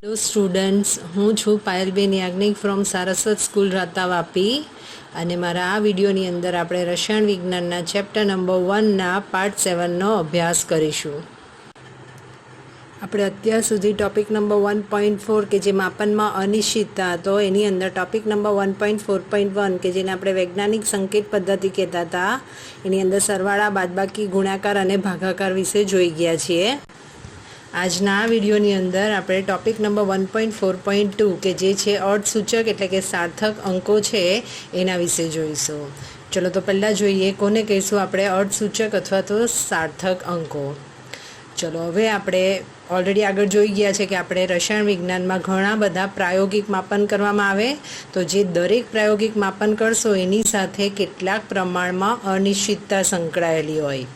Hello students, હું છું Payalben Yagnik from Saraswat school રાતા વાપી અને મારા આ વિડીયોની અંદર આપણે રસાયણ વિજ્ઞાનના ચેપ્ટર નંબર 1ના પાર્ટ 7નો અભ્યાસ કરીશું. આપણે અત્યાર સુધી ટોપિક નંબર 1.4 કે જે માપનમાં અનિશ્ચિતતા હતો એની અંદર ટોપિક નંબર 1.4.1 કે જેને આપણે વૈજ્ઞાનિક સંકેત પદ્ધતિ કહેતા હતા એની અંદર સરવાળા, બાદબાકી, ગુણાકાર અને ભાગાકાર વિશે જોઈ ગયા છીએ. આજના આ વિડીયોની અંદર આપણે ટોપિક નંબર 1.4.2 કે જે છે અર્થસૂચક એટલે કે સાર્થક અંકો છે એના વિશે જોઈશું. ચલો તો પહેલાં જોઈએ કોને કહીશું આપણે અર્થસૂચક અથવા તો સાર્થક અંકો. ચલો હવે આપણે ઓલરેડી આગળ જોઈ ગયા છે કે આપણે રસાયણ વિજ્ઞાનમાં ઘણા બધા પ્રાયોગિક માપન કરવામાં આવે તો જે દરેક પ્રાયોગિક માપન કરશો એની સાથે કેટલાક પ્રમાણમાં અનિશ્ચિતતા સંકળાયેલી હોય.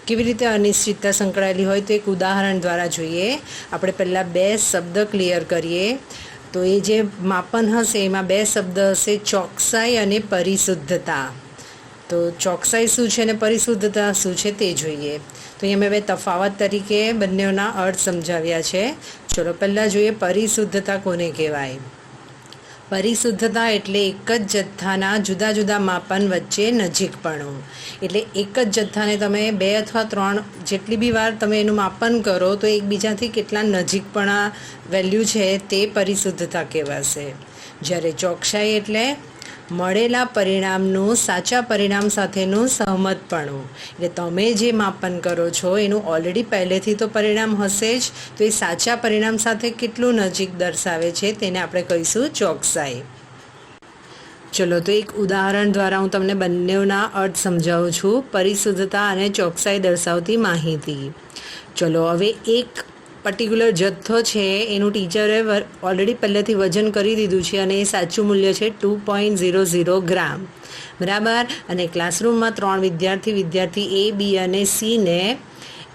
કેવી રીતે અનિશ્ચિતતા સંકળાયેલી હોય તો એક ઉદાહરણ દ્વારા જોઈએ. આપણે પહેલાં બે શબ્દ ક્લિયર કરીએ તો એ જે માપન હશે એમાં બે શબ્દ હશે, ચોકસાઈ અને પરિશુદ્ધતા. તો ચોકસાઈ શું છે અને પરિશુદ્ધતા શું છે તે જોઈએ. તો અહીંયા મેં બે તફાવત તરીકે બંનેના અર્થ સમજાવ્યા છે. ચલો પહેલાં જોઈએ પરિશુદ્ધતા કોને કહેવાય. પરિશુદ્ધતા એટલે એક જ જથ્થાના જુદા જુદા માપન વચ્ચે નજીકપણું. એટલે એક જ જથ્થાને તમે 2 અથવા 3 જેટલી બી વાર તમે એનું માપન કરો તો એકબીજાથી કેટલા નજીકપણા વેલ્યુ છે તે પરિશુદ્ધતા કહેવાશે. જ્યારે ચોકસાઈ એટલે મળેલા પરિણામનું સાચા પરિણામ સાથેનું સહમતપણું. એટલે તમે જે માપન કરો છો એનું ઓલરેડી પહેલેથી તો પરિણામ હશે જ, તો એ સાચા પરિણામ સાથે કેટલું નજીક દર્શાવે છે તેને આપણે કહીશું ચોકસાઈ. ચલો તો એક ઉદાહરણ દ્વારા હું તમને બંનેના અર્થ સમજાવું છું. પરિશુદ્ધતા અને ચોકસાઈ દર્શાવતી માહિતી. ચલો હવે એક પર્ટિક્યુલર જથ્થો છે એનું ટીચરે ઓલરેડી પહેલેથી વજન કરી દીધું છે અને એ સાચું મૂલ્ય છે 2.00 ગ્રામ, બરાબર. અને ક્લાસરૂમમાં 3 વિદ્યાર્થી એ, બી અને સીને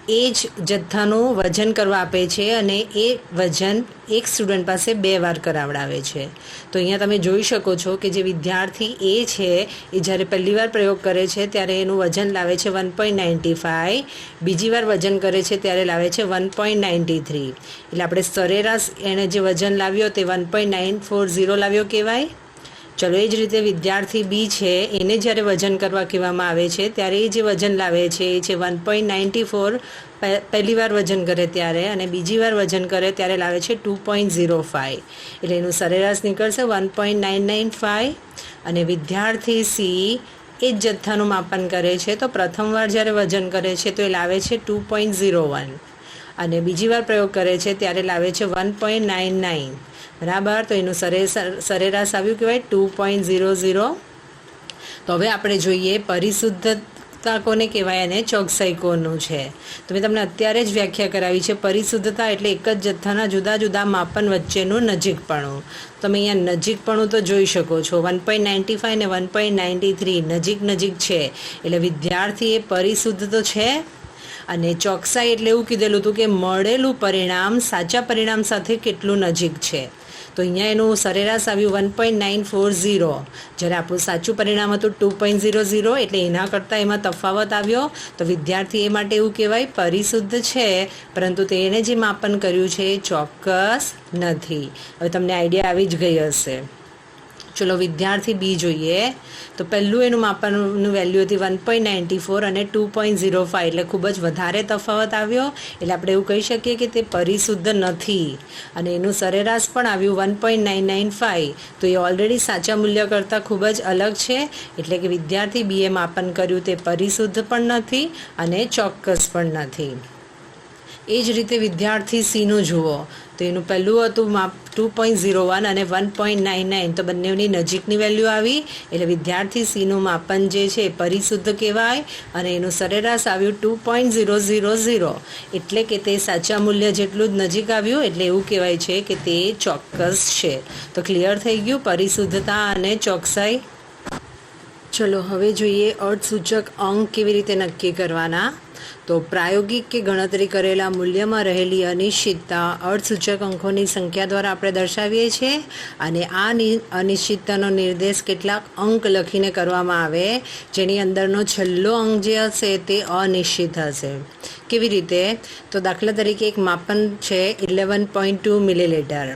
એ જ જથ્થાનું વજન કરવા આપે છે અને એ વજન એક સ્ટુડન્ટ પાસે 2 વાર કરાવડાવે છે. તો અહીંયા તમે જોઈ શકો છો કે જે વિદ્યાર્થી એ છે એ જ્યારે પહેલી વાર પ્રયોગ કરે છે ત્યારે એનું વજન લાવે છે 1.95, બીજી વાર વજન કરે છે ત્યારે લાવે છે 1.93. એટલે આપણે સરેરાશ એણે જે વજન લાવ્યો તે 1.940 લાવ્યો કહેવાય. ચલો એ જ રીતે વિદ્યાર્થી બી છે એને જ્યારે વજન કરવા કહેવામાં આવે છે ત્યારે એ જે વજન લાવે છે એ છે 1.94 પહેલી વાર વજન કરે ત્યારે, અને બીજી વાર વજન કરે ત્યારે લાવે છે 2.05. એટલે એનું સરેરાશ નીકળશે 1.995. અને વિદ્યાર્થી સી એ જ જથ્થાનું માપન કરે છે તો પ્રથમવાર જ્યારે વજન કરે છે તો એ લાવે છે 2.01 અને બીજી વાર પ્રયોગ કરે છે ત્યારે લાવે છે 1.99, બરાબર. તો એનું સરેરાશ આવ્યું કહેવાય 2.00. તો હવે આપણે જોઈએ પરિશુદ્ધતા કોને કહેવાય અને ચોકસાઈ કોનું છે. તો મેં તમને અત્યારે જ વ્યાખ્યા કરાવી છે. પરિશુદ્ધતા એટલે એક જ જથ્થાના જુદા જુદા માપન વચ્ચેનું નજીકપણું. તમે અહીંયા નજીકપણું તો જોઈ શકો છો, 1.95 અને 1.93 નજીક છે. એટલે વિદ્યાર્થી એ પરિશુદ્ધ તો છે. અને ચોકસાઈ એટલે એવું કીધેલું હતું કે મળેલું પરિણામ સાચા પરિણામ સાથે કેટલું નજીક છે. તો અહીંયા એનું સરેરાશ આવ્યું 1.940, જ્યારે આપણું સાચું પરિણામ હતું 2.00. એટલે એના કરતાં એમાં તફાવત આવ્યો. તો વિદ્યાર્થી એ માટે એવું કહેવાય પરિશુદ્ધ છે, પરંતુ તેણે જે માપન કર્યું છે એ ચોક્કસ નથી. હવે તમને આઈડિયા આવી જ ગઈ હશે. ચલો વિદ્યાર્થી બી જોઈએ. તો પહેલું એનું માપનનું વેલ્યુ હતી 1.94 અને 2.05, એટલે ખૂબ જ વધારે તફાવત આવ્યો. એટલે આપણે એવું કહી શકીએ કે તે પરિશુદ્ધ નથી. અને એનું સરેરાશ પણ આવ્યું 1.995, તો એ ઓલરેડી સાચા મૂલ્ય કરતાં ખૂબ જ અલગ છે. એટલે કે વિદ્યાર્થી બીએ માપન કર્યું તે પરિશુદ્ધ પણ નથી અને ચોક્કસ પણ નથી. એ જ રીતે વિદ્યાર્થી સીનું જુઓ. તો એનું પહેલું હતું માપ 2.01 અને 1.99, તો બંનેની નજીકની વેલ્યુ આવી. એટલે વિદ્યાર્થી સીનું માપન જે છે પરિશુદ્ધ કહેવાય અને એનું સરેરાશ આવ્યું 2.000. એટલે કે તે સાચા મૂલ્ય જેટલું જ નજીક આવ્યું. એટલે એવું કહેવાય છે કે તે ચોક્કસ છે. તો ક્લિયર થઈ ગયું પરિશુદ્ધતા અને ચોકસાઈ. ચલો હવે જોઈએ અર્થસૂચક અંક કેવી રીતે નક્કી કરવાના. તો પ્રાયોગિક કે ગણતરી કરેલા મૂલ્યમાં રહેલી અનિશ્ચિતતા અર્થસૂચક અંકોની સંખ્યા દ્વારા આપણે દર્શાવીએ છીએ અને આ અનિશ્ચિતતાનો નિર્દેશ કેટલાક અંક લખીને કરવામાં આવે, જેની અંદરનો છેલ્લો અંક જે હશે તે અનિશ્ચિત હશે. કેવી રીતે? તો દાખલા તરીકે એક માપન છે 11.2 મિલીલીટર,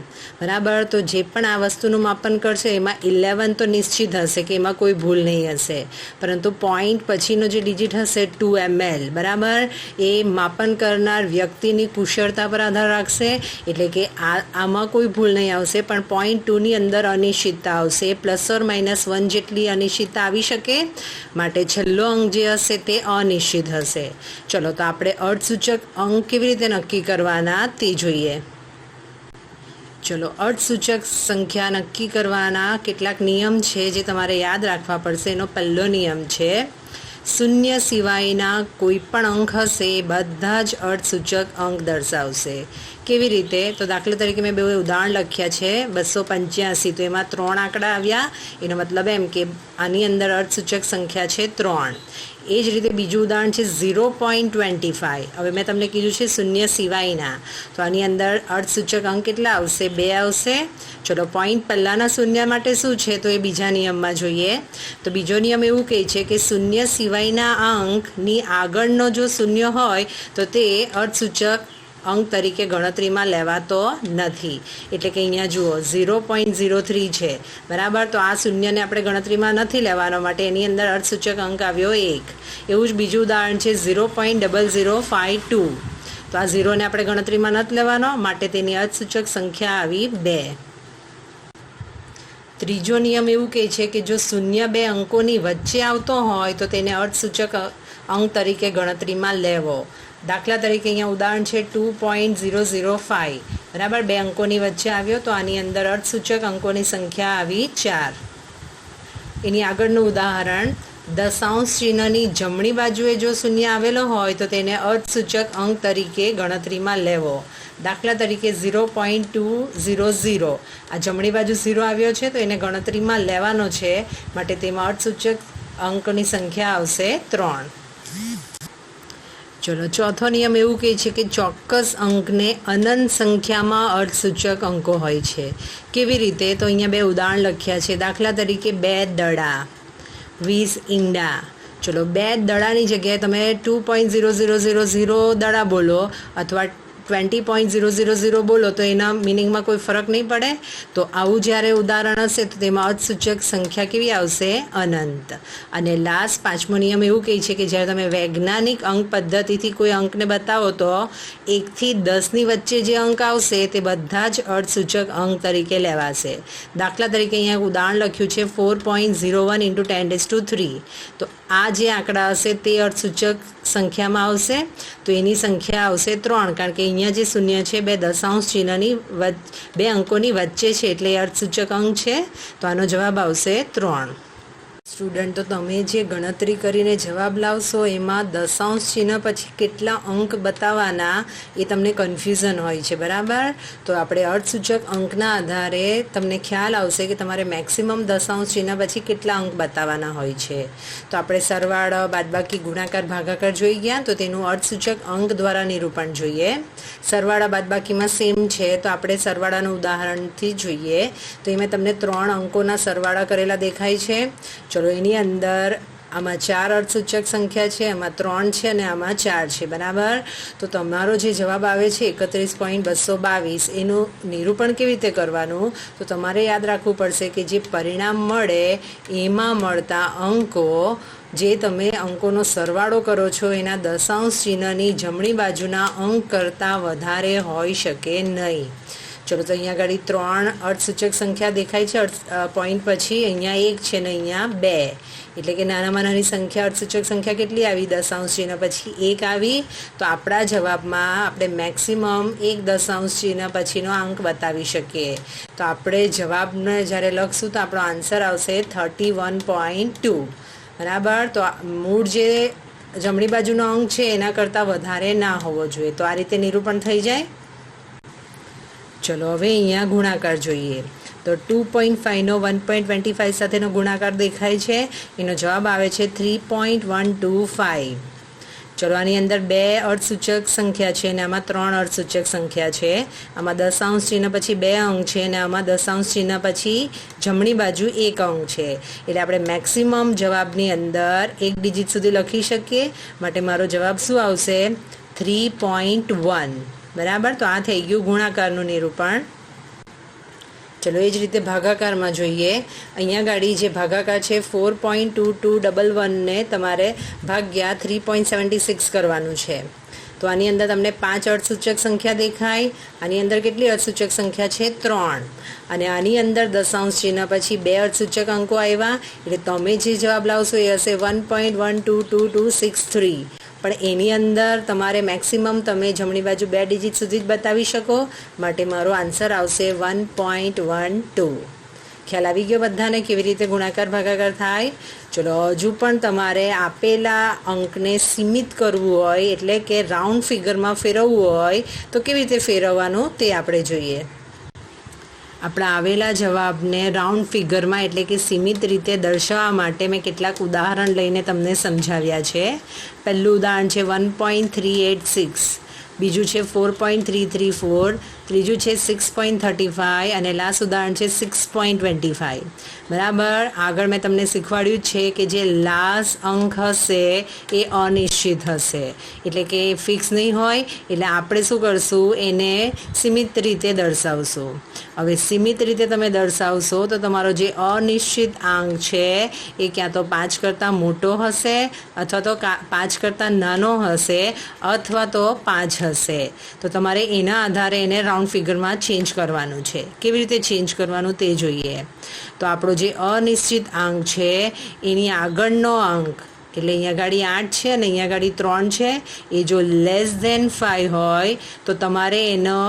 બરાબર. તો જે પણ આ વસ્તુનું માપન કરશે એમાં 11 તો નિશ્ચિત હશે કે એમાં કોઈ ભૂલ નહીં હશે, પરંતુ પોઈન્ટ પછીનો જે ડિજિટ હશે 2 ml, બરાબર, એ માપન કરનાર વ્યક્તિની કુશળતા પર આધાર રાખશે. એટલે કે આમાં કોઈ ભૂલ નહીં આવશે, પણ પોઈન્ટ 2ની અંદર અનિશ્ચિતતા આવશે, ±1 જેટલી અનિશ્ચિતતા આવી શકે, માટે છેલ્લો અંક જે હશે તે અનિશ્ચિત હશે. ચલો તો આપણે અર્થસૂચક અંક કેવી રીતે નક્કી કરવાના તે જોઈએ. ચલો, અર્થસૂચક સંખ્યા નક્કી કરવાના કેટલાક નિયમ છે જે તમારે યાદ રાખવા પડશે. એનો પહેલો નિયમ છે, શૂન્ય સિવાયના કોઈ પણ અંક હશે એ બધા જ અર્થસૂચક અંક દર્શાવશે. કેવી રીતે? તો દાખલા તરીકે મેં બે ઉદાહરણ લખ્યા છે. 285, તો એમાં 3 આંકડા આવ્યા, એનો મતલબ એમ કે આની અંદર અર્થસૂચક સંખ્યા છે 3. એ જ રીતે બીજું ઉદાહરણ છે 0.25. હવે મેં તમને કીધું છે શૂન્ય સિવાયના, તો આની અંદર અર્થસૂચક અંક કેટલા આવશે? 2 આવશે. ચલો, પોઈન્ટ પહેલાંના શૂન્ય માટે શું છે તો એ બીજા નિયમમાં જોઈએ. તો બીજો નિયમ એવું કહે છે કે શૂન્ય સિવાયના અંકની આગળનો જો શૂન્ય હોય તો તે અર્થસૂચક અંક તરીકે ગણતરીમાં લેવાતો નથી. એટલે કે અહીંયા જુઓ 0.03 છે, બરાબર. તો આ શૂન્યને આપણે ગણતરીમાં નથી લેવાનો, માટે એની અંદર અર્થસૂચક અંક આવ્યો 1. એવું જ બીજું ઉદાહરણ છે 0.0052. તો આ 0ને આપણે ગણતરીમાં નથી લેવાનો, માટે તેની અર્થસૂચક સંખ્યા આવી 2. ત્રીજો નિયમ એવું કહે છે કે જો શૂન્ય બે અંકોની વચ્ચે આવતો હોય તો તેને અર્થસૂચક અંક તરીકે ગણતરીમાં લેવો. દાખલા તરીકે અહીંયા ઉદાહરણ છે 2.005, બરાબર, 2 અંકોની વચ્ચે આવ્યો, તો આની અંદર અર્થસૂચક અંકોની સંખ્યા આવી 4. એની આગળનું ઉદાહરણ, દશાંશ ચિહ્નની જમણી બાજુએ જો શૂન્ય આવેલો હોય તો તેને અર્થસૂચક અંક તરીકે ગણતરીમાં લેવો. દાખલા તરીકે 0.200, આ જમણી બાજુ 0 આવ્યો છે તો એને ગણતરીમાં લેવાનો છે, માટે તેમાં અર્થસૂચક અંકની સંખ્યા આવશે 3. ચલો, ચોથો નિયમ એવું કહે છે કે ચોક્કસ અંકને અનંત સંખ્યામાં અર્થસૂચક અંકો હોય છે. કેવી રીતે? તો અહીંયા 2 ઉદાહરણ લખ્યા છે. દાખલા તરીકે 2 દડા, 20 ઈંડા. ચલો, 2 દડાની જગ્યાએ તમે 2.0000 દડા બોલો અથવા 20.000 બોલો તો એના મિનિંગમાં કોઈ ફરક નહીં પડે. તો આવું જ્યારે ઉદાહરણ હશે તો તેમાં અર્થસૂચક સંખ્યા કેવી આવશે? અનંત. અને લાસ્ટ 5મો નિયમ એવું કહે છે કે જ્યારે તમે વૈજ્ઞાનિક અંક પદ્ધતિથી કોઈ અંકને બતાવો તો 1 થી 10ની વચ્ચે જે અંક આવશે તે બધા જ અર્થસૂચક અંક તરીકે લેવાશે. દાખલા તરીકે અહીંયા ઉદાહરણ લખ્યું છે 4.01 × 10⁻³ તો આ જે આંકડા હશે તે અર્થસૂચક સંખ્યામાં આવશે, તો એની સંખ્યા આવશે 3, કારણ કે અહીંયા જે શૂન્ય છે 2 દશાંશ ચિહ્નની 2 અંકોની વચ્ચે છે, એટલે અર્થસૂચક અંક છે, તો આનો જવાબ આવશે 3. સ્ટુડન્ટ, તો તમે જે ગણતરી કરીને જવાબ લાવશો એમાં દશાંશ ચિહ્ન પછી કેટલા અંક બતાવવાના એ તમને કન્ફ્યુઝન હોય છે, બરાબર. તો આપણે અર્થસૂચક અંકના આધારે તમને ખ્યાલ આવશે કે તમારે મેક્સિમમ દશાંશ ચિહ્ન પછી કેટલા અંક બતાવવાના હોય છે. તો આપણે સરવાળો, બાદબાકી, ગુણાકાર, ભાગાકાર જોઈ ગયા, તો તેનું અર્થસૂચક અંક દ્વારા નિરૂપણ જોઈએ. સરવાળા બાદબાકીમાં સેમ છે, તો આપણે સરવાળાનું ઉદાહરણથી જોઈએ. તો એમાં તમને 3 અંકોના સરવાળા કરેલા દેખાય છે. ચલો, એની અંદર આમાં 4 અર્થસૂચક સંખ્યા છે, આમાં 3 છે અને આમાં 4 છે, બરાબર. તો તમારો જે જવાબ આવે છે 31.222, એનું નિરૂપણ કેવી રીતે કરવાનું? તો તમારે યાદ રાખવું પડશે કે જે પરિણામ મળે એમાં મળતા અંકો, જે તમે અંકોનો સરવાળો કરો છો એના દશાંશ ચિહ્નની જમણી બાજુના અંક કરતાં વધારે હોઈ શકે નહીં. ચલો, તો અહીંયા આગળ 3 અર્થસૂચક સંખ્યા દેખાય છે પોઈન્ટ પછી. અહીંયા 1 છે ને અહીંયા 2, એટલે કે નાનામાં નાની સંખ્યા અર્થસૂચક સંખ્યા કેટલી આવી? દશાંશ ચિહ્ન પછી 1 આવી. તો આપણા જવાબમાં આપણે મેક્સિમમ 1 દશાંશ ચિહ્ન પછીનો અંક બતાવી શકીએ. તો આપણે જવાબને જ્યારે લખશું તો આપણો આન્સર આવશે 31.2, બરાબર. તો મૂળ જે જમણી બાજુનો અંક છે એના કરતાં વધારે ના હોવો જોઈએ. તો આ રીતે નિરૂપણ થઈ જાય. ચલો, હવે અહીંયા ગુણાકાર જોઈએ. તો 2.5નો 1.25 સાથેનો ગુણાકાર દેખાય છે, એનો જવાબ આવે છે 3.125. ચલો આની અંદર 2 અર્ધસૂચક સંખ્યા છે અને આમાં 3 અર્ધસૂચક સંખ્યા છે. આમાં દશાંશ ચિહ્ન પછી 2 અંક છે અને આમાં દશાંશ ચિહ્ન પછી જમણી બાજુ 1 અંક છે. એટલે આપણે મેક્સિમમ જવાબની અંદર 1 ડિજિટ સુધી લખી શકીએ. માટે મારો જવાબ શું આવશે? 3.1. બરાબર. તો આ થઈ ગયું ગુણાકારનું નિરૂપણ. ચલો એ જ રીતે ભાગાકારમાં જોઈએ. અહીંયા ગાડી જે ભાગાકાર છે 4.2211 ને તમારે ભાગ્યા 3.76 કરવાનું છે. તો આની અંદર તમને 5 અર્ધસૂચક સંખ્યા દેખાય. આની અંદર કેટલી અર્ધસૂચક સંખ્યા છે? 3. અને આની અંદર દશાંશ ચિહ્ન પછી 2 અર્ધસૂચક અંકો આવ્યા. એટલે તમે જે જવાબ લાવશો એ હશે 1.122263. પણ એની અંદર તમારે મેક્સિમમ તમે જમણી બાજુ 2 ડિજિટ સુધી જ બતાવી શકો. માટે મારો આન્સર આવશે 1.12. ખ્યાલ આવી ગયો બધાને કેવી રીતે ગુણાકાર ભાગાકાર થાય? ચલો હજુ પણ તમારે આપેલા અંકને સીમિત કરવું હોય, એટલે કે રાઉન્ડ ફિગરમાં ફેરવવું હોય તો કેવી રીતે ફેરવવાનું તે આપણે જોઈએ. આપણા આવેલા જવાબને રાઉન્ડ ફિગરમાં એટલે કે સીમિત રીતે દર્શાવવા માટે મેં કેટલાક ઉદાહરણ લઈને તમને સમજાવ્યા છે. પહેલું ઉદાહરણ છે 1.386, બીજું છે 4.334, ત્રીજું છે 6.35 અને લાસ્ટ ઉદાહરણ છે 6.25. બરાબર. આગળ મેં તમને શીખવાડ્યું છે કે જે લાસ્ટ અંક હશે એ અનિશ્ચિત હશે, એટલે કે ફિક્સ નહીં હોય. એટલે આપણે શું કરશું? એને સીમિત રીતે દર્શાવશું. હવે સીમિત રીતે તમે દર્શાવશો તો તમારો જે અનિશ્ચિત આંક છે એ ક્યાં તો 5 કરતાં મોટો હશે, અથવા તો 5 કરતાં નાનો હશે, અથવા તો 5 હશે. તો તમારે એના આધારે એને રાઉન્ડ ફિગરમાં ચેન્જ કરવાનું છે. કેવી રીતે ચેન્જ કરવાનું તે જોઈએ. તો આપણો જે અનિશ્ચિત આંક છે એની આગળનો અંક, એટલે અહીંયા ગાડી 8 છે અને અહીંયા ગાડી 3 છે, એ જો લેસ ધેન 5 હોય તો તમારે એનો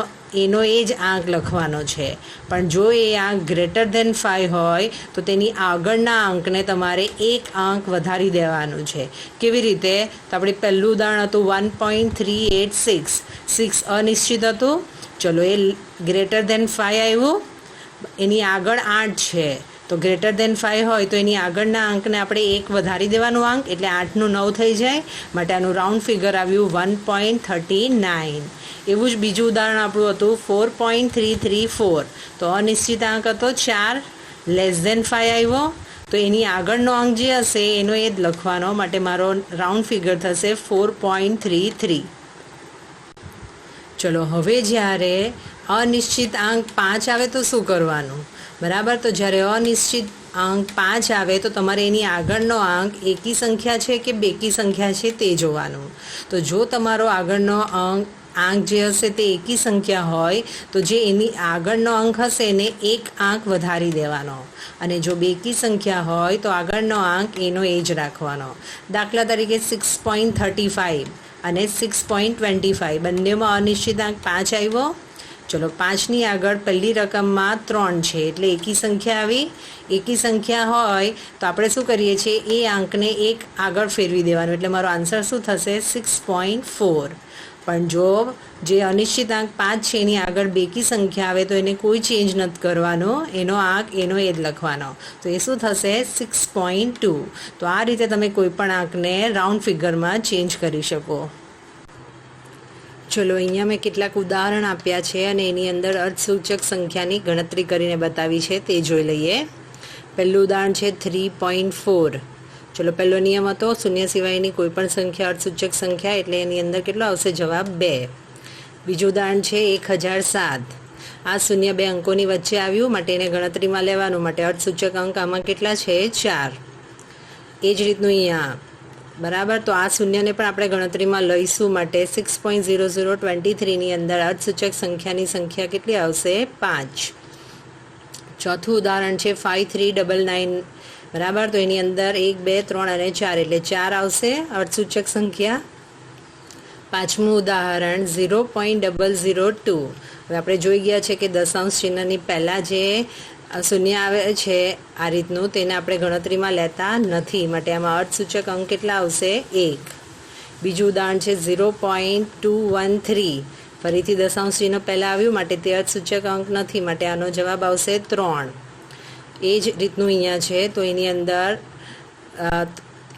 એ જ આંક લખવાનો છે. પણ જો એ આંક ગ્રેટર ધેન 5 હોય તો તેની આગળના અંકને તમારે 1 અંક વધારી દેવાનું છે. કેવી રીતે? તો આપણે પહેલું ઉદાહરણ હતું 1.386. 6 અનિશ્ચિત હતું. ચલો એ ગ્રેટર ધેન 5 આવ્યું. એની આગળ 8 છે, તો ગ્રેટર ધેન 5 હોય તો એની આગળના અંકને આપણે 1 વધારી દેવાનું અંક, એટલે 8નું 9 થઈ જાય. માટે આનું રાઉન્ડ ફિગર આવ્યું 1.39. એવું જ બીજું ઉદાહરણ આપણું હતું 4.334. તો અનિશ્ચિત અંક હતો 4, લેસ ધેન 5 આવ્યો, તો એની આગળનો અંક જે હશે એનો એ જ લખવાનો. માટે મારો રાઉન્ડ ફિગર થશે 4.33. ચલો હવે જ્યારે અનિશ્ચિત અંક 5 આવે તો શું કરવાનું? બરાબર. તો જ્યારે અનિશ્ચિત અંક 5 આવે તો તમારે એની આગળનો અંક એકી સંખ્યા છે કે બેકી સંખ્યા છે તે જોવાનું. તો જો તમારો આગળનો આંક જે હશે તે એકી સંખ્યા હોય તો જે એની આગળનો અંક હશે એને 1 અંક વધારી દેવાનો, અને જો બેકી સંખ્યા હોય તો આગળનો અંક એનો એ જ રાખવાનો. દાખલા તરીકે 6.35 અને 6.25 બંનેમાં અનિશ્ચિત અંક 5 આવ્યો. ચલો 5ની આગળ પહેલી રકમમાં 3 છે, એટલે એકી સંખ્યા આવી. એકી સંખ્યા હોય તો આપણે શું કરીએ છીએ? એ અંકને 1 આગળ ફેરવી દેવાનું. એટલે મારો આન્સર શું થશે? 6.4. પણ જો જે અનિશ્ચિત અંક 5 છે એની આગળ બેકી સંખ્યા આવે તો એને કોઈ ચેન્જ નથી કરવાનો, એનો આંક એનો એ જ લખવાનો. તો એ શું થશે? 6.2. તો આ રીતે તમે કોઈ પણ આંકને રાઉન્ડ ફિગરમાં ચેન્જ કરી શકો. ચલો અહીંયા મેં કેટલાક ઉદાહરણ આપ્યા છે અને એની અંદર અર્ધસૂચક સંખ્યાની ગણતરી કરીને બતાવી છે તે જોઈ લઈએ. પહેલું ઉદાહરણ છે 3.4. ચલો પહેલો નિયમ હતો શૂન્ય સિવાયની કોઈ પણ સંખ્યા અર્ધસૂચક સંખ્યા, એટલે એની અંદર કેટલો આવશે? જવાબ 2. બીજું ઉદાહરણ છે 1007. આ શૂન્ય 2 અંકોની વચ્ચે આવ્યું, માટે એને ગણતરીમાં લેવાનું. માટે અર્ધસૂચક અંક આમાં કેટલા છે? 4. એ જ રીતનું અહીંયા. બરાબર. તો આ શૂન્યને પણ આપણે ગણતરીમાં લઈશું. માટે 6.0023ની અંદર અર્ધસૂચક સંખ્યાની સંખ્યા કેટલી આવશે? 5. ચોથું ઉદાહરણ છે 5399. બરાબર. તો એની અંદર 1, 2, 3 અને 4, એટલે 4 આવશે અર્ધસૂચક સંખ્યા. પાંચમું ઉદાહરણ 0.002. હવે આપણે જોઈ ગયા છે કે દશાંશ ચિહ્નની પહેલાં જે શૂન્ય આવે છે આ રીતનું, તેને આપણે ગણતરીમાં લેતા નથી. માટે આમાં અર્ધસૂચક અંક કેટલા આવશે? 1. બીજું ઉદાહરણ છે 0.213. ફરીથી દશાંશ ચિહ્ન પહેલાં આવ્યું, માટે તે અર્ધસૂચક અંક નથી. માટે આનો જવાબ આવશે 3. એ જ રીતનું અહીંયા છે. તો એની અંદર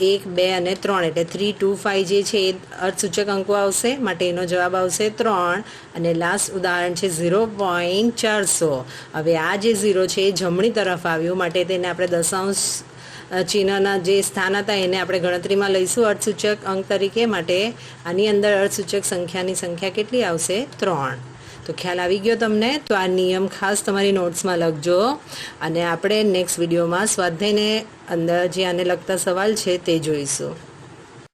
1, 2 અને 3 એટલે 3, 2, 5 જે છે એ અર્થસૂચક અંકો આવશે, માટે એનો જવાબ આવશે 3. અને લાસ્ટ ઉદાહરણ છે 0.400. હવે આ જે 0 છે એ જમણી તરફ આવ્યું, માટે તેને આપણે દશાંશ ચિહ્નના જે સ્થાન હતા એને આપણે ગણતરીમાં લઈશું અર્થસૂચક અંક તરીકે, માટે આની અંદર અર્થસૂચક સંખ્યાની સંખ્યા કેટલી આવશે? 3. તો ખ્યાલ આવી ગયો તમને? તો આ નિયમ ખાસ તમારી નોટ્સમાં લખજો, અને આપણે નેક્સ્ટ વિડીયોમાં સ્વાધ્યાયને અંદર જે આને લગતા સવાલ છે તે જોઈશું.